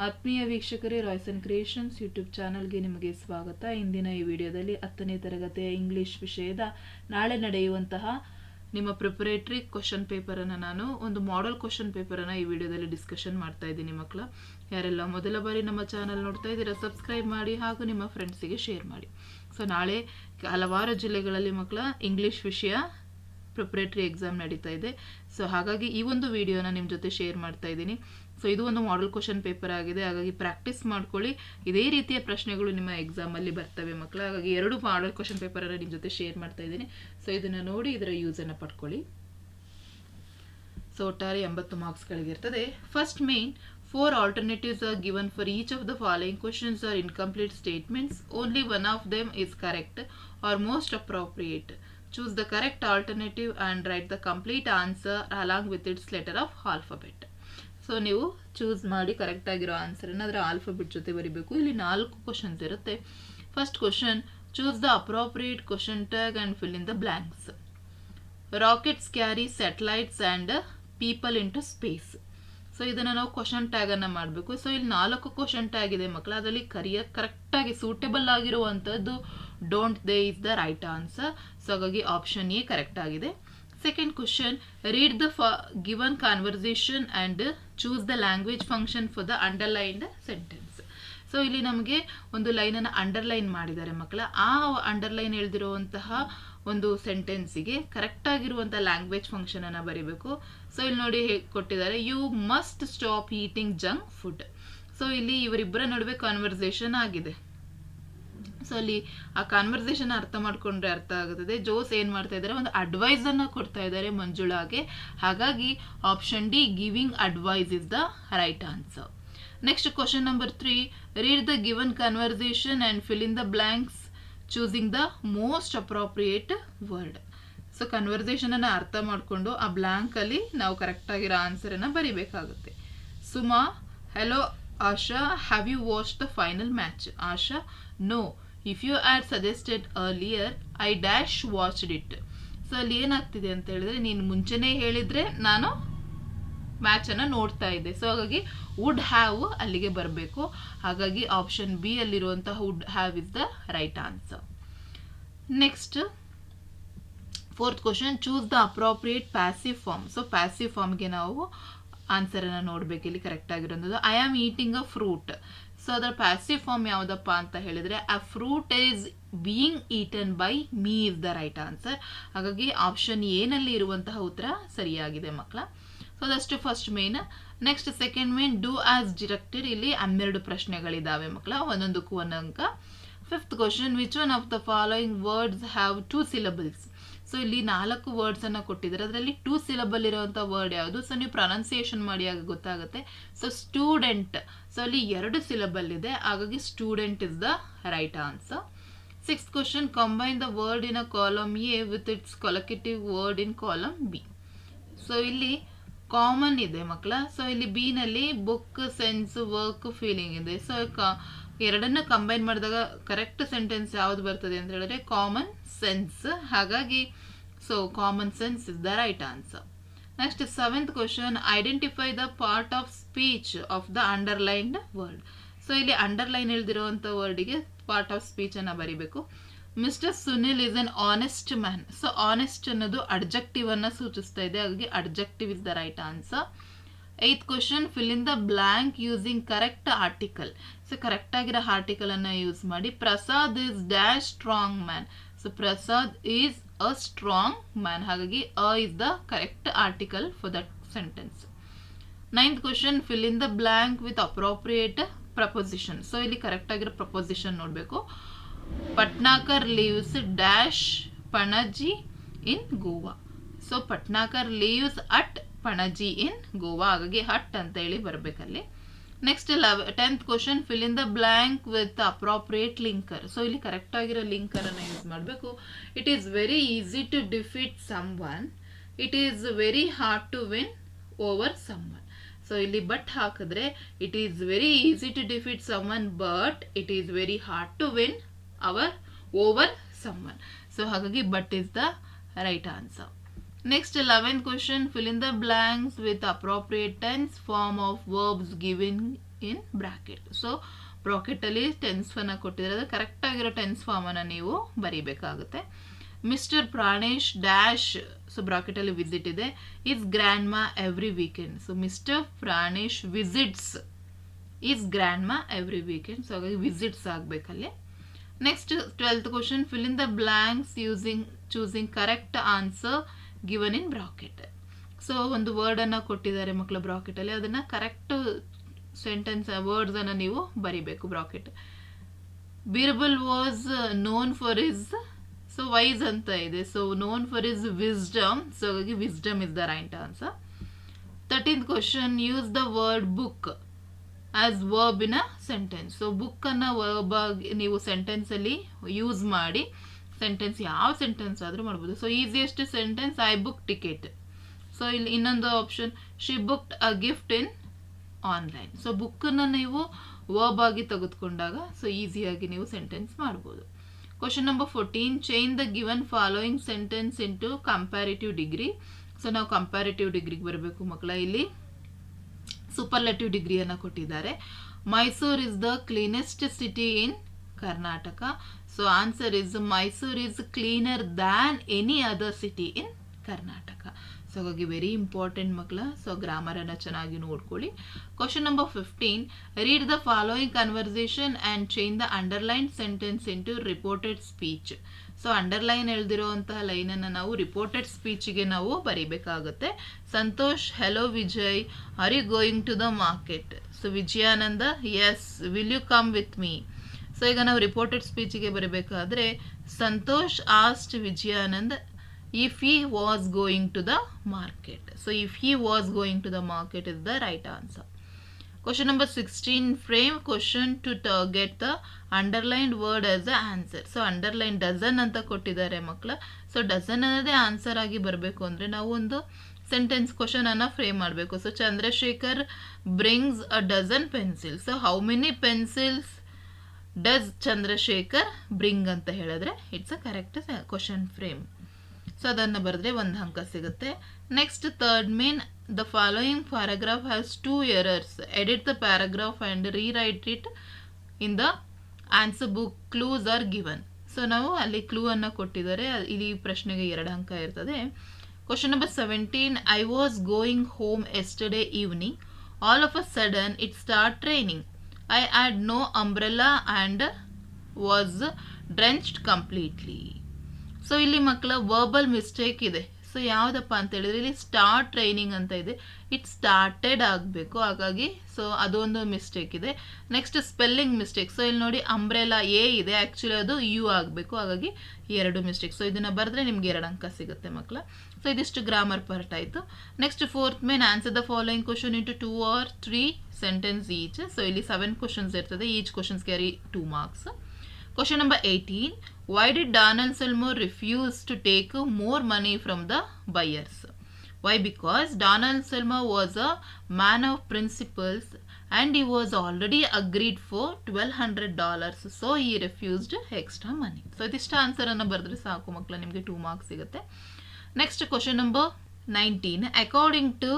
ಆತ್ಮೀಯ ವೀಕ್ಷಕರೇ, Royson creations YouTube ಚಾನಲ್ಗೆ ನಿಮಗೆ ಸ್ವಾಗತ. ಇಂದಿನ ಈ ವಿಡಿಯೋದಲ್ಲಿ 10ನೇ ತರಗತಿಯ ಇಂಗ್ಲಿಷ್ ವಿಷಯದ ನಾಳೆ ನಡೆಯುವಂತಹ ನಿಮ್ಮ ಪ್ರಿಪರೇಟರಿ ಕ್ವಶನ್ ಪೇಪರನ್ನು ನಾನು ಒಂದು ಮಾಡೆಲ್ ಕ್ವಶನ್ ಪೇಪರನ್ನು ಈ ವಿಡಿಯೋದಲ್ಲಿ ಡಿಸ್ಕಷನ್ ಮಾಡ್ತಾ ಇದ್ದೀನಿ. ಮಕ್ಕಳ ಯಾರೆಲ್ಲ ಮೊದಲ ಬಾರಿ ನಮ್ಮ ಚಾನಲ್ ನೋಡ್ತಾ ಇದ್ದೀರಾ ಸಬ್ಸ್ಕ್ರೈಬ್ ಮಾಡಿ ಹಾಗೂ ನಿಮ್ಮ ಫ್ರೆಂಡ್ಸಿಗೆ ಶೇರ್ ಮಾಡಿ. ಸೊ ನಾಳೆ ಹಲವಾರು ಜಿಲ್ಲೆಗಳಲ್ಲಿ ಮಕ್ಕಳ ಇಂಗ್ಲಿಷ್ ವಿಷಯ ಪ್ರಿಪರೇಟರಿ ಎಕ್ಸಾಮ್ ನಡೀತಾ ಇದೆ. ಸೊ ಹಾಗಾಗಿ ಈ ಒಂದು ವಿಡಿಯೋನ ನಿಮ್ಮ ಜೊತೆ ಶೇರ್ ಮಾಡ್ತಾ ಇದ್ದೀನಿ. ಸೊ ಇದು ಒಂದು ಮಾಡೆಲ್ ಕ್ವಶನ್ ಪೇಪರ್ ಆಗಿದೆ, ಹಾಗಾಗಿ ಪ್ರಾಕ್ಟೀಸ್ ಮಾಡ್ಕೊಳ್ಳಿ. ಇದೇ ರೀತಿಯ ಪ್ರಶ್ನೆಗಳು ನಿಮ್ಮ ಎಕ್ಸಾಮಲ್ಲಿ ಬರ್ತವೆ ಮಕ್ಕಳ. ಹಾಗಾಗಿ 2 ಮಾಡೆಲ್ ಕ್ವಶನ್ ಪೇಪರನ್ನು ನಿಮ್ಮ ಜೊತೆ ಶೇರ್ ಮಾಡ್ತಾ ಇದ್ದೀನಿ. ಸೊ ಇದನ್ನು ನೋಡಿ ಇದರ ಯೂಸನ್ನು ಪಡ್ಕೊಳ್ಳಿ. ಸೊ ಒಟ್ಟಾರೆ 80 ಮಾರ್ಕ್ಸ್ಗಳಿಗೆ ಇರ್ತದೆ. First main 4 alternatives are given for each of the following questions are incomplete statements. Only one of them is correct or most appropriate. Choose the correct alternative and write the complete answer along with its letter of alphabet. So ನೀವು choose ಮಾಡಿ correct ಆಗಿರೋ ಆನ್ಸರನ್ನು ಅದರ alphabet ಜೊತೆ ಬರೀಬೇಕು. ಇಲ್ಲಿ 4 questions ಇರುತ್ತೆ. First question, choose the appropriate question tag and fill in the blanks. Rockets carry satellites and people into space. So ಇದನ್ನು ನಾವು ಕ್ವಶನ್ ಟ್ಯಾಗನ್ನು ಮಾಡಬೇಕು. ಸೊ ಇಲ್ಲಿ 4 ಕ್ವಶನ್ ಟ್ಯಾಗ್ ಇದೆ ಮಕ್ಕಳ. ಅದರಲ್ಲಿ ಕರೆಕ್ಟಾಗಿ ಸೂಟೇಬಲ್ ಆಗಿರುವಂಥದ್ದು don't they is the right answer. So ಹಾಗಾಗಿ ಆಪ್ಷನ್ ಎ ಕರೆಕ್ಟ್ ಆಗಿದೆ. Second question, read the given conversation and choose the language function for the underlined sentence. So ಇಲ್ಲಿ ನಮಗೆ ಒಂದು ಲೈನನ್ನು ಅಂಡರ್ಲೈನ್ ಮಾಡಿದ್ದಾರೆ ಮಕ್ಕಳ. ಆ ಅಂಡರ್ಲೈನ್ ಎಳೆದಿರುವಂತಹ ಒಂದು ಸೆಂಟೆನ್ಸಿಗೆ ಕರೆಕ್ಟ್ ಆಗಿರುವಂಥ ಲ್ಯಾಂಗ್ವೇಜ್ ಫಂಕ್ಷನನ್ನು ಬರೀಬೇಕು. ಸೊ ಇಲ್ಲಿ ನೋಡಿ ಹೇಗೆ ಕೊಟ್ಟಿದ್ದಾರೆ, you must stop eating junk food. So ಇಲ್ಲಿ ಇವರಿಬ್ಬರ ನಡುವೆ ಕಾನ್ವರ್ಸೇಷನ್ ಆಗಿದೆ. ಸೊ ಅಲ್ಲಿ ಆ ಕಾನ್ವರ್ಸೇಷನ್ ಅರ್ಥ ಮಾಡ್ಕೊಂಡ್ರೆ ಅರ್ಥ ಆಗುತ್ತದೆ. ಜೋಸ್ ಏನು ಮಾಡ್ತಾ ಇದ್ದಾರೆ, ಒಂದು ಅಡ್ವೈಸ್ ಅನ್ನು ಕೊಡ್ತಾ ಇದ್ದಾರೆ ಮಂಜುಳಾಗೆ. ಹಾಗಾಗಿ option D giving advice is the right answer. Next question number 3, read the given conversation and fill in the blanks choosing the most appropriate word. So ಕನ್ವರ್ಸೇಷನನ್ನು ಅರ್ಥ ಮಾಡಿಕೊಂಡು ಆ ಬ್ಲ್ಯಾಂಕಲ್ಲಿ ನಾವು ಕರೆಕ್ಟಾಗಿರೋ ಆನ್ಸರನ್ನು ಬರಿಬೇಕಾಗುತ್ತೆ. Suma, hello Asha, have you watch the final match? Asha, no. If you had suggested earlier I dash watched it. So ಅಲ್ಲಿ ಏನಾಗ್ತಿದೆ ಅಂತ ಹೇಳಿದ್ರೆ, ನೀನು ಮುಂಚೆನೇ ಹೇಳಿದರೆ ನಾನು ಮ್ಯಾಚನ್ನು ನೋಡ್ತಾ ಇದ್ದೆ. ಸೊ ಹಾಗಾಗಿ ವುಡ್ ಹ್ಯಾವ್ ಅಲ್ಲಿಗೆ ಬರಬೇಕು. ಹಾಗಾಗಿ ಆಪ್ಷನ್ ಬಿ ಅಲ್ಲಿರುವಂತಹ would have is the right answer. Next 4th question, choose the appropriate passive form. So passive ಫಾರ್ಮ್ಗೆ ನಾವು ಆನ್ಸರನ್ನು ನೋಡಬೇಕು. ಇಲ್ಲಿ ಕರೆಕ್ಟ್ ಆಗಿರೋದು I am eating a fruit. So ಅದರ ಪ್ಯಾಸಿವ್ ಫಾರ್ಮ್ ಯಾವುದಪ್ಪ ಅಂತ ಹೇಳಿದರೆ, a fruit is being eaten by me is the right answer. ಹಾಗಾಗಿ ಆಪ್ಷನ್ ಎನಲ್ಲಿ ಇರುವಂತಹ ಉತ್ತರ ಸರಿಯಾಗಿದೆ ಮಕ್ಕಳ. ಸೊ ಅದಷ್ಟು first main. Next second main, do as directed. ಇಲ್ಲಿ 12 ಪ್ರಶ್ನೆಗಳಿದ್ದಾವೆ ಮಕ್ಕಳ, ಒಂದೊಂದಕ್ಕೂ 1 ಅಂಕ. 5th question, which one of the following words have 2 syllables. So ಇಲ್ಲಿ 4 ವರ್ಡ್ಸನ್ನು ಕೊಟ್ಟಿದ್ದಾರೆ. ಅದರಲ್ಲಿ 2 syllable ಇರುವಂಥ ವರ್ಡ್ ಯಾವುದು? ಸೊ ನೀವು ಪ್ರೊನೌನ್ಸಿಯೇಷನ್ ಮಾಡಿ ಆಗ ಗೊತ್ತಾಗುತ್ತೆ. So student. ಸೊ ಅಲ್ಲಿ 2 syllable ಇದೆ, ಹಾಗಾಗಿ student is the right answer. 6th question, combine the word in a column A with its ಕೊಲಕೇಟಿವ್ word in column B. So ಇಲ್ಲಿ ಕಾಮನ್ ಇದೆ ಮಕ್ಕಳ. ಸೊ ಇಲ್ಲಿ ಬಿ ನಲ್ಲಿ ಬುಕ್, ಸೆನ್ಸ್, ವರ್ಕ್, ಫೀಲಿಂಗ್ ಇದೆ. So ಎರಡನ್ನು ಕಂಬೈನ್ ಮಾಡಿದಾಗ ಕರೆಕ್ಟ್ ಸೆಂಟೆನ್ಸ್ ಯಾವುದು ಬರ್ತದೆ ಅಂತ ಹೇಳಿದ್ರೆ ಕಾಮನ್ ಸೆನ್ಸ್. ಹಾಗಾಗಿ so common sense is the right answer. Next 7th question, identify the part of speech of the underlined word. So ಇಲ್ಲಿ ಅಂಡರ್ಲೈನ್ ಇಲ್ದಿರುವಂಥ ವರ್ಡಿಗೆ ಪಾರ್ಟ್ ಆಫ್ ಸ್ಪೀಚ್ ಅನ್ನು ಬರೀಬೇಕು. Mister Sunil is an honest man. So honest ಅನ್ನೋದು adjective ಅನ್ನು ಸೂಚಿಸ್ತಾ ಇದೆ, ಹಾಗಾಗಿ adjective is the right answer. 8th question, fill in the blank using correct article. So correct ಆಗಿರೋ ಆರ್ಟಿಕಲ್ ಅನ್ನು ಯೂಸ್ ಮಾಡಿ. Prasad is dash strong man. So Prasad is a strong man. ಹಾಗಾಗಿ a is the correct article for that sentence. 9th question, fill in the blank with appropriate preposition. So ಇಲ್ಲಿ correct ಆಗಿರೋ preposition ನೋಡಬೇಕು. Patnakar leaves dash Panaji in Goa. So Patnakar leaves at Panaji in Goa. ಹಾಗಾಗಿ at ಅಂತ ಹೇಳಿ ಬರಬೇಕಲ್ಲಿ. Next 10th question, fill in the blank with appropriate linker. So ಇಲ್ಲಿ correct ಆಗಿರೋ linker ಅನ್ನು ಯೂಸ್ ಮಾಡಬೇಕು. It is very easy to defeat someone, it is very hard to win over someone. So ಇಲ್ಲಿ but ಹಾಕಿದ್ರೆ it is very easy to defeat someone but it is very hard to win over someone. So ಹಾಗಾಗಿ but is the right answer. Next 11th question, fill in the blanks with appropriate tense form of verbs given in bracket. So ಬ್ರಾಕೆಟಲ್ಲಿ tense ಫಾರ್ಮ್ನ ಕೊಟ್ಟಿದ್ದಾರೆ, ಅದು ಕರೆಕ್ಟಾಗಿರೋ tense ಫಾರ್ಮನ್ನು ನೀವು ಬರೀಬೇಕಾಗುತ್ತೆ. Mister Pranesh dash, so ಬ್ರಾಕೆಟಲ್ಲಿ ವಿಸಿಟ್ ಇದೆ, his grandma every weekend. So mister Pranesh visits his grandma every weekend. So ಹಾಗಾಗಿ ವಿಸಿಟ್ಸ್ ಆಗಬೇಕಲ್ಲಿ. Next 12th question, fill in the blanks choosing correct answer given in bracket. So ಒಂದು ವರ್ಡನ್ನು ಕೊಟ್ಟಿದ್ದಾರೆ ಮಕ್ಕಳ ಬ್ರಾಕೆಟಲ್ಲಿ, ಅದನ್ನು correct sentence ವರ್ಡ್ಸನ್ನು ನೀವು ಬರಿಬೇಕು bracket. Birbal was known for his, so wise ಅಂತ ಇದೆ, so known for his wisdom, so ಹಾಗಾಗಿ wisdom is the right answer. 13th question, use the word book as verb in a sentence. So ಬುಕ್ಕನ್ನು verb ಆಗಿ ನೀವು ಸೆಂಟೆನ್ಸಲ್ಲಿ use ಮಾಡಿ, sentence ಯಾವ sentence ಆದರೂ ಮಾಡ್ಬೋದು. So easiest sentence, I book ticket. So ಇಲ್ಲಿ ಇನ್ನೊಂದು option, she booked a gift in online. So ಬುಕ್ಕನ್ನು ನೀವು ವರ್ಬ್ ಆಗಿ ತೆಗೆದುಕೊಂಡಾಗ ಸೊ ಈಸಿಯಾಗಿ ನೀವು ಸೆಂಟೆನ್ಸ್ ಮಾಡ್ಬೋದು. Question number 14, change the given following sentence into comparative degree. So ನಾವು ಕಂಪ್ಯಾರಿಟಿವ್ ಡಿಗ್ರಿಗೆ ಬರಬೇಕು ಮಕ್ಕಳ. ಇಲ್ಲಿ ಸೂಪರ್ಲೆಟಿವ್ ಡಿಗ್ರಿಯನ್ನು ಕೊಟ್ಟಿದ್ದಾರೆ. Mysore is the cleanest city in Karnataka. So answer is Mysore is cleaner than any other city in Karnataka. So ಹಾಗಾಗಿ ವೆರಿ ಇಂಪಾರ್ಟೆಂಟ್ ಮಕ್ಕಳ. So ಗ್ರಾಮರನ್ನು ಚೆನ್ನಾಗಿ ನೋಡ್ಕೊಳ್ಳಿ. Question number 15, read the following conversation and change the underline sentence into reported speech. So underline ಎಳೆದಿರುವಂತಹ ಲೈನನ್ನು ನಾವು reported ಸ್ಪೀಚಿಗೆ ನಾವು ಬರೀಬೇಕಾಗುತ್ತೆ. Santosh, hello Vijay, are you going to the market? So Vijayananda, yes, will you come with me? So ಈಗ ನಾವು reported ಸ್ಪೀಚಿಗೆ ಬರಬೇಕಾದ್ರೆ Santosh asked Vijayanand if he was going to the market. So if he was going to the market is the right answer. Question number 16, frame question to get the underlined word as the answer. So underline dozen ಅಂತ ಕೊಟ್ಟಿದ್ದಾರೆ ಮಕ್ಕಳ. So dozen ಅನ್ನೋದೇ answer ಆಗಿ ಬರಬೇಕು ಅಂದರೆ ನಾವು ಒಂದು sentence question ಅನ್ನು ಫ್ರೇಮ್ ಮಾಡಬೇಕು. So Chandrashekar brings a dozen pencils. So how many pencils does Chandrashekar bring ಅಂತ ಹೇಳಿದ್ರೆ it's a correct question frame. So ಅದನ್ನು ಬರೆದ್ರೆ 1 ಅಂಕ ಸಿಗುತ್ತೆ. Next third main, the following paragraph has 2 errors. Edit the paragraph and rewrite it in the answer book. Clues are given. So ನಾವು ಅಲ್ಲಿ clue ಅನ್ನು ಕೊಟ್ಟಿದ್ದಾರೆ, ಇಲ್ಲಿ ಪ್ರಶ್ನೆಗೆ 2 ಅಂಕ ಇರ್ತದೆ. Question number 17, I was going home yesterday evening, all of a sudden it start raining, I had no umbrella and was drenched completely. So ಇಲ್ಲಿ ಮಕ್ಕಳ ವರ್ಬಲ್ ಮಿಸ್ಟೇಕ್ ಇದೆ. ಸೊ ಯಾವುದಪ್ಪ ಅಂತ ಹೇಳಿದ್ರೆ ಇಲ್ಲಿ ಸ್ಟಾರ್ಟ್ ಟ್ರೈನಿಂಗ್ ಅಂತ ಇದೆ, ಇಟ್ ಸ್ಟಾರ್ಟೆಡ್ ಆಗಬೇಕು, ಹಾಗಾಗಿ ಸೊ ಅದೊಂದು ಮಿಸ್ಟೇಕ್ ಇದೆ. Next spelling mistake. ಸೊ ಇಲ್ಲಿ ನೋಡಿ ಅಂಬ್ರೆಲಾ ಎ ಇದೆ, ಆ್ಯಕ್ಚುಲಿ ಅದು ಯು ಆಗಬೇಕು, ಹಾಗಾಗಿ 2 ಮಿಸ್ಟೇಕ್. ಸೊ ಇದನ್ನು ಬರೆದ್ರೆ ನಿಮ್ಗೆ 2 ಅಂಕ ಸಿಗುತ್ತೆ ಮಕ್ಕಳ. ಸೊ ಇದಿಷ್ಟು ಗ್ರಾಮರ್ ಪಾರ್ಟ್ ಆಯಿತು. Next fourth main, answer the following question into 2 or 3 sentence each. So ಇಲ್ಲಿ 7 ಕ್ವಶನ್ಸ್ ಇರ್ತದೆ, each questions carry 2 marks. Question number 18, why did Donald Seymour refuse to take more money from the buyers? Why? Because Donald Seymour was a man of principles and he was already agreed for $1,200, so he refused extra money. So this answer anna bardre saaku makla, nimge 2 marks sigute. Next question number 19, according to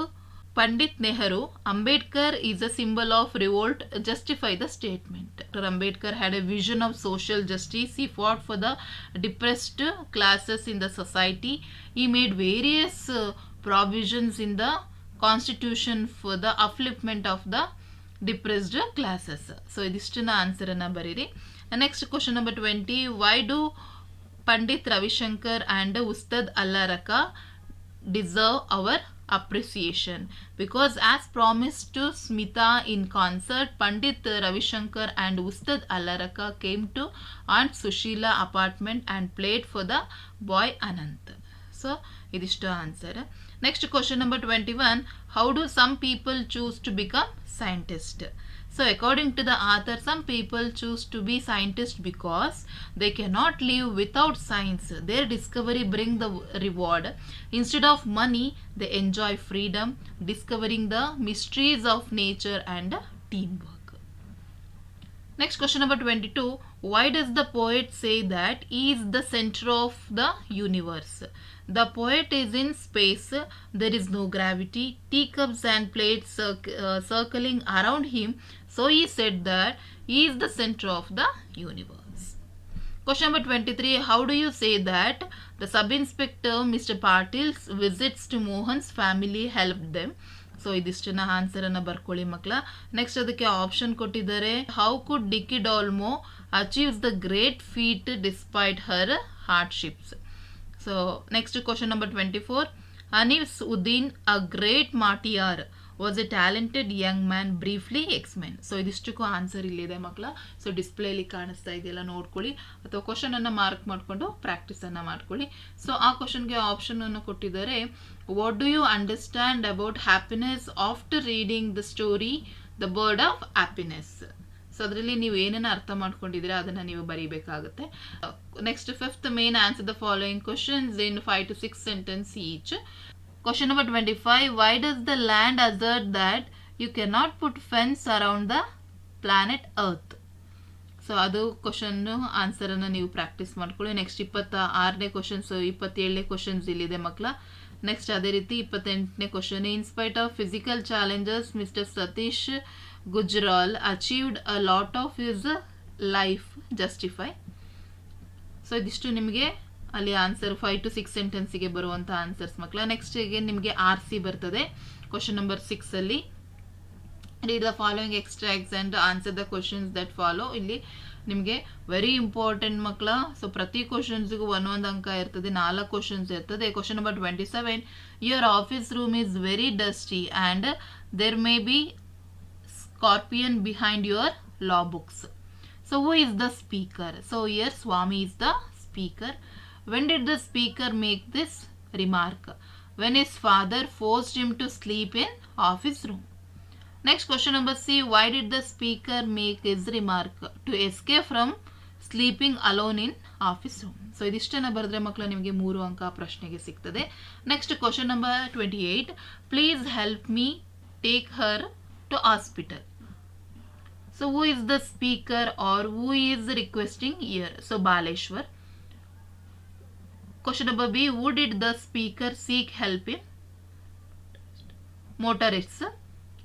Pandit Nehru, Ambedkar is a symbol of revolt. Justify the statement. Dr. Ambedkar had a vision of social justice. He fought for the depressed classes in the society. He made various provisions in the constitution for the upliftment of the depressed classes. So this is the answer anna bariri. Next question number 20, why do Pandit Ravi Shankar and Ustad Allah Raka deserve our appreciation? Because as promised to Smita in concert, Pandit Ravi Shankar and Ustad Allah Raka came to Aunt Sushila apartment and played for the boy Anant. So idishtu answer. Next question number 21, how do some people choose to become scientist? So according to the author, some people choose to be scientists because they cannot live without science. Their discovery bring the reward. Instead of money, they enjoy freedom, discovering the mysteries of nature and teamwork. Next question number 22, why does the poet say that he is the center of the universe? The poet is in space, there is no gravity, teacups and plates circling around him, So he said that he is the center of the universe. Question number 23. How do you say that the sub-inspector Mr. Patil's visits to Mohan's family helped them? So ಇದಿಷ್ಟನ್ನ ಆನ್ಸರನ್ನು ಬರ್ಕೊಳ್ಳಿ ಮಕ್ಕಳ. Next ಅದಕ್ಕೆ option ಕೊಟ್ಟಿದ್ದಾರೆ. How could Dicky Dolma achieves the great feat despite her hardships. So next question number 24. Anees Uddin a great martyr was a talented young man briefly explain. So ಇದಿಷ್ಟಕ್ಕೂ answer ಇಲ್ಲಿದೆ ಮಕ್ಕಳ. So ಡಿಸ್ಪ್ಲೇಲಿ ಕಾಣಿಸ್ತಾ ಇದೆಯಲ್ಲ, ನೋಡ್ಕೊಳ್ಳಿ, ಅಥವಾ ಕ್ವಶನ್ ಅನ್ನು ಮಾರ್ಕ್ ಮಾಡಿಕೊಂಡು ಪ್ರಾಕ್ಟೀಸ್ ಅನ್ನ ಮಾಡ್ಕೊಳ್ಳಿ. ಸೊ ಆ ಕ್ವಶನ್ಗೆ ಆಪ್ಷನ್ ಅನ್ನು ಕೊಟ್ಟಿದ್ದಾರೆ. What do you understand about happiness after reading the story the bird of happiness. So ಅದರಲ್ಲಿ ನೀವು ಏನನ್ನ ಅರ್ಥ ಮಾಡ್ಕೊಂಡಿದ್ರೆ ಅದನ್ನ ನೀವು ಬರೀಬೇಕಾಗುತ್ತೆ. Next 5th main answer the following questions in 5 to 6 sentence each. Question number 25. Why does the land assert that you cannot put fence around the planet Earth? So ಅದು question answer ಅನ್ನು ನೀವು ಪ್ರಾಕ್ಟೀಸ್ ಮಾಡ್ಕೊಳ್ಳಿ. Next 26ನೇ questions, 27ನೇ questions ಇಲ್ಲಿದೆ ಮಕ್ಕಳ. Next ಅದೇ ರೀತಿ 28ನೇ question. In spite of physical challenges mister Satish Gujral achieved a lot of his life justify. So ಇದಿಷ್ಟು ನಿಮಗೆ ಅಲ್ಲಿ ಆನ್ಸರ್ 5 to 6 ಸೆಂಟೆನ್ಸಿಗೆ ಬರುವಂಥ ಆನ್ಸರ್ಸ್ ಮಕ್ಕಳ. ನೆಕ್ಸ್ಟ್ಗೆ ನಿಮಗೆ RC ಬರ್ತದೆ ಕ್ವಶನ್ ನಂಬರ್ 6 ಅಲ್ಲಿ. Read the following extracts and answer the questions that follow. ಇಲ್ಲಿ ನಿಮಗೆ ವೆರಿ ಇಂಪಾರ್ಟೆಂಟ್ ಮಕ್ಕಳ. ಸೊ ಪ್ರತಿ ಕ್ವಶನ್ಸ್ಗೂ ಒಂದೊಂದು ಅಂಕ ಇರ್ತದೆ, 4 ಕ್ವಶನ್ಸ್ ಇರ್ತದೆ. Question number 27. Your office room is very dusty and there may be scorpion behind your law books. So who is the speaker? So here Swami is the speaker. When did the speaker make this remark? When his father forced him to sleep in office room. Next question number C. Why did the speaker make his remark? To escape from sleeping alone in office room. So ಇದಿಷ್ಟನ್ನ ಬರೆದ್ರೆ ಮಕ್ಕಳು ನಿಮಗೆ 3 ಅಂಕ ಪ್ರಶ್ನೆಗೆ ಸಿಗ್ತದೆ. Next question number 28. Please help me take her to hospital. So who is the speaker or who is requesting here? So Baleshwar. Question number B. Who did the speaker seek help in? Motorists.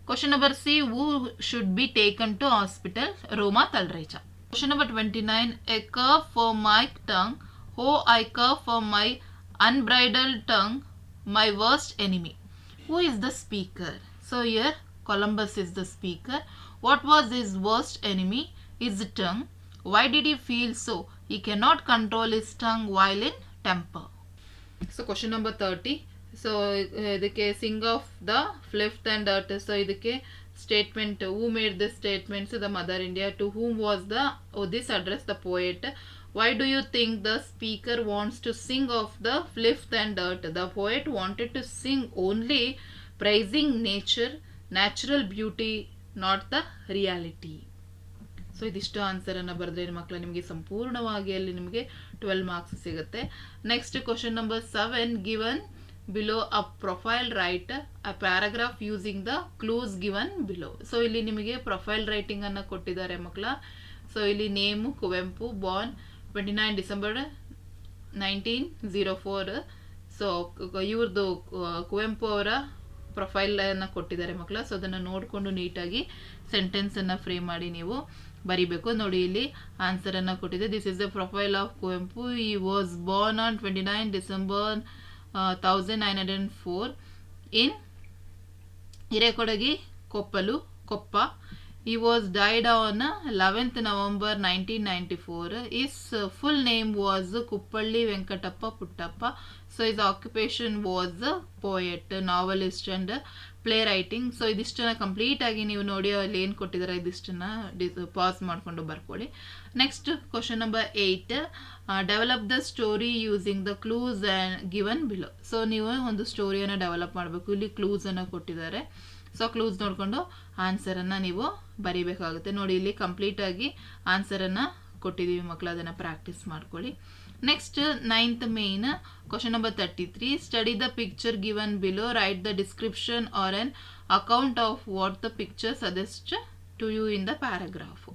Question number C. Who should be taken to hospital? Roma Talrecha. Question number 29. A curve for my tongue. Oh, I curve for my unbridled tongue, my worst enemy. Who is the speaker? So here Columbus is the speaker. What was his worst enemy? His tongue. Why did he feel so? He cannot control his tongue while in temper. So question number 30. So ಇದಕ್ಕೆ sing of the fifth and dirt. So ಇದಕ್ಕೆ statement, who made this statement? So the Mother India. To whom was this address? The poet. Why do you think the speaker wants to sing of the fifth and dirt? The poet wanted to sing only praising nature, natural beauty, not the reality. So ಇದಿಷ್ಟು ಆನ್ಸರನ್ನು ಬರೆದ್ರೆ ಮಕ್ಕಳು ನಿಮಗೆ ಸಂಪೂರ್ಣವಾಗಿ ಅಲ್ಲಿ ನಿಮಗೆ 12 marks ಸಿಗುತ್ತೆ. Next question number 7. Given below a profile write a paragraph using the clues given below. So ಇಲ್ಲಿ ನಿಮಗೆ ಪ್ರೊಫೈಲ್ ರೈಟಿಂಗ್ ಅನ್ನು ಕೊಟ್ಟಿದ್ದಾರೆ ಮಕ್ಕಳ. ಸೊ ಇಲ್ಲಿ name Kuvempu, Born 29 December 1904. So ಇವ್ರದ್ದು ಕುವೆಂಪು ಅವರ ಪ್ರೊಫೈಲ್ ಅನ್ನು ಕೊಟ್ಟಿದ್ದಾರೆ ಮಕ್ಕಳ. ಸೊ ಅದನ್ನು ನೋಡಿಕೊಂಡು ನೀಟಾಗಿ ಸೆಂಟೆನ್ಸ್ ಅನ್ನು ಫ್ರೇಮ್ ಮಾಡಿ ನೀವು ಬರಿಬೇಕು. ನೋಡಿ ಇಲ್ಲಿ ಆನ್ಸರ್ ಅನ್ನು ಕೊಟ್ಟಿದೆ. This is the profile of Kuvempu. He was born on 29 December 1904 in Hirekodige, Koppa. He was died on 11th November 1994. His full name was Kuppalli Venkatappa Puttappa. So his occupation was poet, novelist and playwriting. So ಇದಿಷ್ಟನ್ನ complete ಆಗಿ ನೀವು ನೋಡಿ ಅಲ್ಲಿ ಏನು ಕೊಟ್ಟಿದ್ದಾರೆ ಇದಿಷ್ಟನ್ನ pass ಮಾಡಿಕೊಂಡು ಬರ್ಕೊಳ್ಳಿ. Next question number 8. Develop the story using the clues given below. So ನೀವು ಒಂದು ಸ್ಟೋರಿಯನ್ನು ಡೆವಲಪ್ ಮಾಡಬೇಕು. ಇಲ್ಲಿ ಕ್ಲೂಸ್ ಅನ್ನು ಕೊಟ್ಟಿದ್ದಾರೆ. ಸೊ ಕ್ಲೂಸ್ ನೋಡಿಕೊಂಡು ಆನ್ಸರನ್ನು ನೀವು ಬರೀಬೇಕಾಗುತ್ತೆ. ನೋಡಿ ಇಲ್ಲಿ ಕಂಪ್ಲೀಟಾಗಿ ಆನ್ಸರನ್ನು ಕೊಟ್ಟಿದ್ದೀವಿ ಮಕ್ಕಳು, ಅದನ್ನು ಪ್ರಾಕ್ಟೀಸ್ ಮಾಡ್ಕೊಳ್ಳಿ. Next 9th main question number 33. Study the picture given below, write the description or an account of what the picture suggest to you in the paragraph.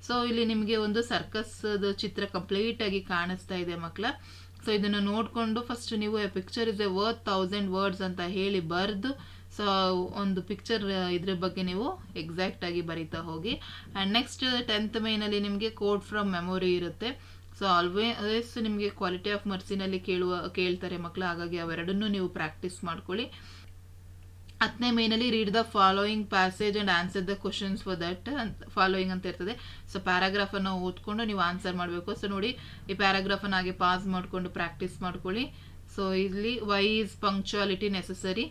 So ಇಲ್ಲಿ ನಿಮಗೆ ಒಂದು ಸರ್ಕಸ್ದ ಚಿತ್ರ ಕಂಪ್ಲೀಟಾಗಿ ಕಾಣಿಸ್ತಾ ಇದೆ ಮಕ್ಕಳ. ಸೊ ಇದನ್ನು ನೋಡಿಕೊಂಡು ಫಸ್ಟ್ ನೀವು A picture is A worth 1000 words ಅಂತ ಹೇಳಿ ಬರೆದು ಸೊ ಒಂದು ಪಿಕ್ಚರ್ ಇದ್ರ ಬಗ್ಗೆ ನೀವು ಎಕ್ಸಾಕ್ಟಾಗಿ ಬರೀತಾ ಹೋಗಿ. ಆ್ಯಂಡ್ ನೆಕ್ಸ್ಟ್ 10th ಮೇನಲ್ಲಿ ನಿಮಗೆ ಕೋಡ್ ಫ್ರಮ್ ಮೆಮೊರಿ ಇರುತ್ತೆ. ಸೊ ಆಲ್ವೇಸ್ ನಿಮಗೆ ಕ್ವಾಲಿಟಿ ಆಫ್ ಮರ್ಸಿನಲ್ಲಿ ಕೇಳ್ತಾರೆ ಮಕ್ಕಳು, ಹಾಗಾಗಿ ಅವೆರಡನ್ನೂ ನೀವು ಪ್ರಾಕ್ಟೀಸ್ ಮಾಡ್ಕೊಳ್ಳಿ. 10ನೇ ಮೇನಲ್ಲಿ read the following passage and answer the questions for that following ಅಂತ ಇರ್ತದೆ. ಸೊ ಪ್ಯಾರಾಗ್ರಾಫನ್ನು ಓದ್ಕೊಂಡು ನೀವು ಆನ್ಸರ್ ಮಾಡಬೇಕು. ಸೊ ನೋಡಿ, ಈ ಪ್ಯಾರಾಗ್ರಾಫನ್ನು ಹಾಗೆ ಪಾಸ್ ಮಾಡಿಕೊಂಡು ಪ್ರಾಕ್ಟೀಸ್ ಮಾಡ್ಕೊಳ್ಳಿ. ಸೊ ಇಲ್ಲಿ why is punctuality necessary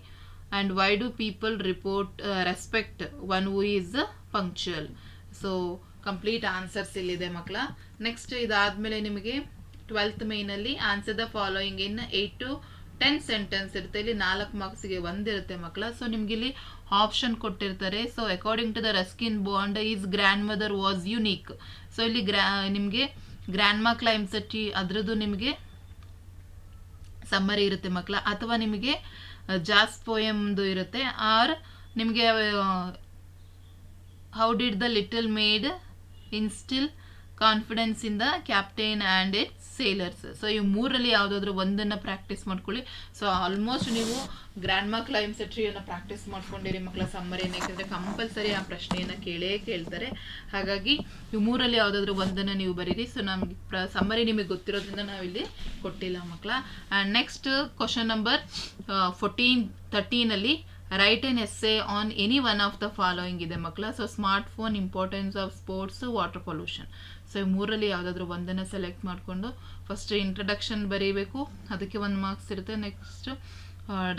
and why do people respect one who is punctual. So complete answers ಇಲ್ಲಿದೆ ಮಕ್ಕಳ. ನೆಕ್ಸ್ಟ್ ಇದಾದ್ಮೇಲೆ ನಿಮಗೆ 12th ಮೇನಲ್ಲಿ answer the following in 8 to 10 sentence ಇರುತ್ತೆ. ಇಲ್ಲಿ 4 ಮಾರ್ಕ್ಸ್ಗೆ ಒಂದಿರುತ್ತೆ ಮಕ್ಕಳ. ಸೊ ನಿಮ್ಗೆ ಇಲ್ಲಿ ಆಪ್ಷನ್ ಕೊಟ್ಟಿರ್ತಾರೆ. So according to the Ruskin Bond is grandmother was unique. So ಇಲ್ಲಿ ನಿಮಗೆ ಗ್ರ್ಯಾಂಡ್ ಮಾ ಕ್ಲೈಮ್ಸ್ ಅದ್ರದ್ದು ನಿಮಗೆ ಸಮ್ಮರಿ ಇರುತ್ತೆ ಮಕ್ಕಳ, ಅಥವಾ ನಿಮಗೆ ಜಾಸ್ ಪೋಯಮ್ದು ಇರುತ್ತೆ, ಆರ್ ನಿಮಗೆ how did the little made instil confidence in the captain and it's sailors. So ಈ ಮೂರಲ್ಲಿ ಯಾವುದಾದ್ರೂ ಒಂದನ್ನು ಪ್ರಾಕ್ಟೀಸ್ ಮಾಡ್ಕೊಳ್ಳಿ. ಸೊ ಆಲ್ಮೋಸ್ಟ್ ನೀವು ಗ್ರ್ಯಾಂಡ್ ಮಾ ಕ್ಲೈಮ್ ಸೆಟ್ರಿಯನ್ನು ಪ್ರಾಕ್ಟೀಸ್ ಮಾಡ್ಕೊಂಡಿರಿ ಮಕ್ಕಳ ಸಮ್ಮರಿಯನ್ನು, ಯಾಕೆಂದರೆ ಕಂಪಲ್ಸರಿ ಆ ಪ್ರಶ್ನೆಯನ್ನು ಕೇಳ್ತಾರೆ. ಹಾಗಾಗಿ ಈ ಮೂರಲ್ಲಿ ಯಾವುದಾದ್ರೂ ಒಂದನ್ನು ನೀವು ಬರೀರಿ. ಸೊ ನಮಗೆ ಸಮ್ಮರಿ ನಿಮಗೆ ಗೊತ್ತಿರೋದ್ರಿಂದ ನಾವಿಲ್ಲಿ ಕೊಟ್ಟಿಲ್ಲ ಮಕ್ಕಳ. ಆ್ಯಂಡ್ ನೆಕ್ಸ್ಟ್ ಕ್ವಶನ್ ನಂಬರ್ 13ನಲ್ಲಿ write an essay on any one of the following ಇದೆ ಮಕ್ಕಳ. So smart phone, importance of sports, water pollution. So ಈ ಮೂರಲ್ಲಿ ಯಾವುದಾದ್ರೂ ಒಂದನ್ನು ಸೆಲೆಕ್ಟ್ ಮಾಡಿಕೊಂಡು ಫಸ್ಟ್ ಇಂಟ್ರಡಕ್ಷನ್ ಬರೀಬೇಕು, ಅದಕ್ಕೆ 1 ಮಾರ್ಕ್ಸ್ ಇರುತ್ತೆ. ನೆಕ್ಸ್ಟ್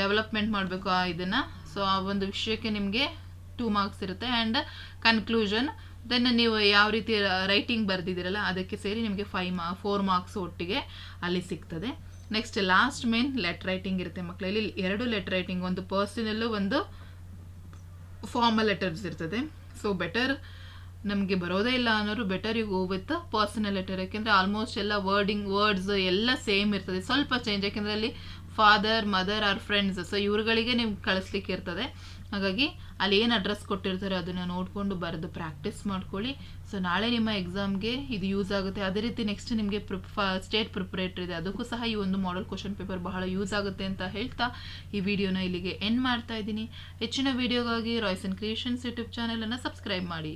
ಡೆವಲಪ್ಮೆಂಟ್ ಮಾಡಬೇಕು ಇದನ್ನು. ಸೊ ಆ ಒಂದು ವಿಷಯಕ್ಕೆ ನಿಮಗೆ 2 ಮಾರ್ಕ್ಸ್ ಇರುತ್ತೆ. ಆ್ಯಂಡ್ ಕನ್ಕ್ಲೂಷನ್ ದೆನ್ ನೀವು ಯಾವ ರೀತಿ ರೈಟಿಂಗ್ ಬರೆದಿದ್ದೀರಲ್ಲ ಅದಕ್ಕೆ ಸೇರಿ ನಿಮಗೆ 4 ಮಾರ್ಕ್ಸ್ ಒಟ್ಟಿಗೆ ಅಲ್ಲಿ ಸಿಗ್ತದೆ. Next last main letter writing ಇರುತ್ತೆ ಮಕ್ಕಳು. ಇಲ್ಲಿ 2 ಲೆಟರ್ ರೈಟಿಂಗ್, ಒಂದು ಪರ್ಸನಲ್ಲು, ಒಂದು ಫಾರ್ಮಲ್ ಲೆಟರ್ಸ್ ಇರ್ತದೆ. ಸೊ ಬೆಟರ್ ನಮಗೆ ಬರೋದೇ ಇಲ್ಲ ಅನ್ನೋರು better you go with personal letter, ಯಾಕೆಂದರೆ ಆಲ್ಮೋಸ್ಟ್ ಎಲ್ಲ ವರ್ಡ್ಸ್ ಎಲ್ಲ ಸೇಮ್ ಇರ್ತದೆ, ಸ್ವಲ್ಪ ಚೇಂಜ್, ಯಾಕೆಂದರೆ ಅಲ್ಲಿ father, mother or friends. So ಇವ್ರುಗಳಿಗೆ ನೀವು ಕಳಿಸ್ಲಿಕ್ಕೆ ಇರ್ತದೆ. ಹಾಗಾಗಿ ಅಲ್ಲಿ ಏನು ಅಡ್ರೆಸ್ ಕೊಟ್ಟಿರ್ತಾರೆ ಅದನ್ನು ನೋಡಿಕೊಂಡು ಬರೆದು ಪ್ರಾಕ್ಟೀಸ್ ಮಾಡ್ಕೊಳ್ಳಿ. ಸೊ ನಾಳೆ ನಿಮ್ಮ ಎಕ್ಸಾಮ್ಗೆ ಇದು ಯೂಸ್ ಆಗುತ್ತೆ. ಅದೇ ರೀತಿ ನೆಕ್ಸ್ಟ್ ನಿಮಗೆ ಸ್ಟೇಟ್ ಪ್ರಿಪರೇಟರ್ ಇದೆ, ಅದಕ್ಕೂ ಸಹ ಈ ಒಂದು ಮಾಡೆಲ್ ಕ್ವಶನ್ ಪೇಪರ್ ಬಹಳ ಯೂಸ್ ಆಗುತ್ತೆ ಅಂತ ಹೇಳ್ತಾ ಈ ವಿಡಿಯೋನ ಇಲ್ಲಿಗೆ ಎಂಡ್ ಮಾಡ್ತಾ ಇದ್ದೀನಿ. ಹೆಚ್ಚಿನ ವಿಡಿಯೋಗಾಗಿ ರಾಯ್ಸನ್ ಕ್ರಿಯೇಷನ್ಸ್ ಯೂಟ್ಯೂಬ್ ಚಾನಲನ್ನು ಸಬ್ಸ್ಕ್ರೈಬ್ ಮಾಡಿ.